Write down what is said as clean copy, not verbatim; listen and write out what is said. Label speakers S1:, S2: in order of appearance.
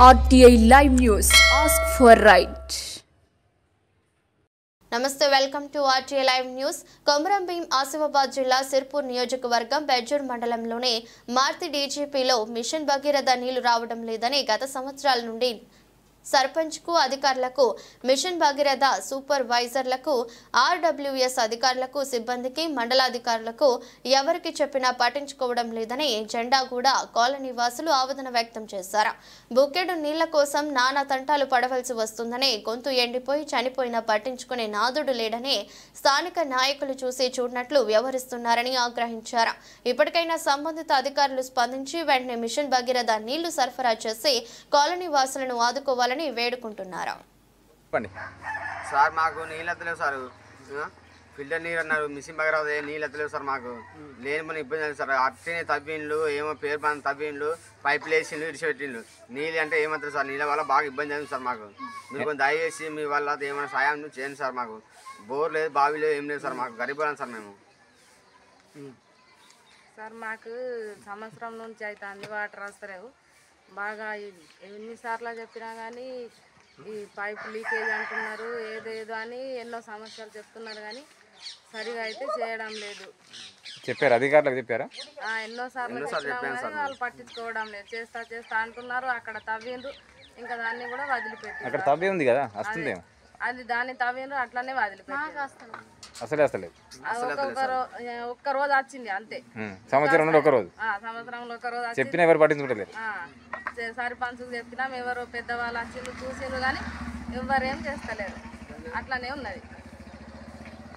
S1: RTI Live News. Ask for right.
S2: నమస్తే, welcome to RTI Live News. Komaram Bheem Asifabad జిల్లా సిర్పూర్ నియోజకవర్గం బెజ్జూర్ మండలంలోని మార్తి డీజీపీలో మిషన్ భగీరథ నీళ్లు రావడం లేదని గత సంవత్సరాల నుండి సర్పంచ్కు అధికారులకు, మిషన్ భగీరథ సూపర్వైజర్లకు, RWS అధికారులకు, సిబ్బందికి, మండలాధికారులకు ఎవరికి చెప్పినా పట్టించుకోవడం లేదని జెండాగూడ కాలనీ వాసులు ఆవేదన వ్యక్తం చేశారు. బుక్కెడు నీళ్ల కోసం నానా తంటాలు పడవలసి వస్తుందని, గొంతు ఎండిపోయి చనిపోయినా పట్టించుకునే నాదుడు లేడని స్థానిక నాయకులు చూసి చూడనట్లు వ్యవహరిస్తున్నారని ఆగ్రహించారు. ఇప్పటికైనా సంబంధిత అధికారులు స్పందించి వెంటనే మిషన్ భగీరథ నీళ్లు సరఫరా చేసి కాలనీ వాసులను ఆదుకోవాలని వేడుకుంటున్నారు.
S3: సార్ మాకు నీళ్ళు ఎత్తలేవు సార్, ఫిల్టర్ నీరు అన్నారు, మిషన్ భగీరథ నీళ్ళు ఎత్తలేవు సార్. మాకు లేని మన ఇబ్బంది లేదు సార్. అట్లనే తవ్విండ్లు, ఏమో పేరు పని తవ్విండ్లు, పైపులు వేసిండ్లు, ఇడిచిపెట్టిండ్లు. నీళ్ళు అంటే ఏమంటారు సార్, నీళ్ళ వల్ల బాగా ఇబ్బంది అయింది సార్. మాకు మీరు కొంచెం దయచేసి మీ వల్ల ఏమైనా సాయం చేయండి సార్. మాకు బోర్ లేదు, బావి లేదు, ఏం లేదు సార్. మాకు గరీబులం సార్ మేము.
S4: సార్ మాకు సంవత్సరం నుంచి అయితే అన్ని వాటర్ వస్తలేవు. బాగా ఎన్నిసార్లు చెప్పినా కానీ ఈ పైపు లీకేజ్ అంటున్నారు, ఏదేదో అని ఎన్నో సమస్యలు చెప్తున్నారు కానీ సరిగా అయితే చేయడం లేదు.
S5: చెప్పారు అధికారులకు చెప్పారా?
S4: ఎన్నోసార్లు చెప్పినా కానీ వాళ్ళు పట్టించుకోవడం లేదు. చేస్తా అంటున్నారు. అక్కడ తవ్విండ్రు, ఇంకా దాన్ని కూడా వదిలిపెట్టారు.
S5: అక్కడ తవ్వి ఉంది కదా, వస్తుందేమో.
S4: అది దాన్ని తవ్విండ్రు, అట్లనే వదిలిపెట్టారు.
S5: అసలే వస్తలేదు.
S4: ఒక్క రోజు వచ్చింది అంతే.
S5: సంవత్సరంలో ఒక రోజు,
S4: సంవత్సరంలో ఒక రోజు
S5: చెప్పినా ఎవరు పట్టించుకోలేదు.
S4: సర్పంచ్కి చెప్పినాం, ఎవరో పెద్దవాళ్ళు వచ్చిండ్రు చూసిండ్రు కానీ ఎవరేం చేస్తలేరు. అట్లనే ఉన్నది.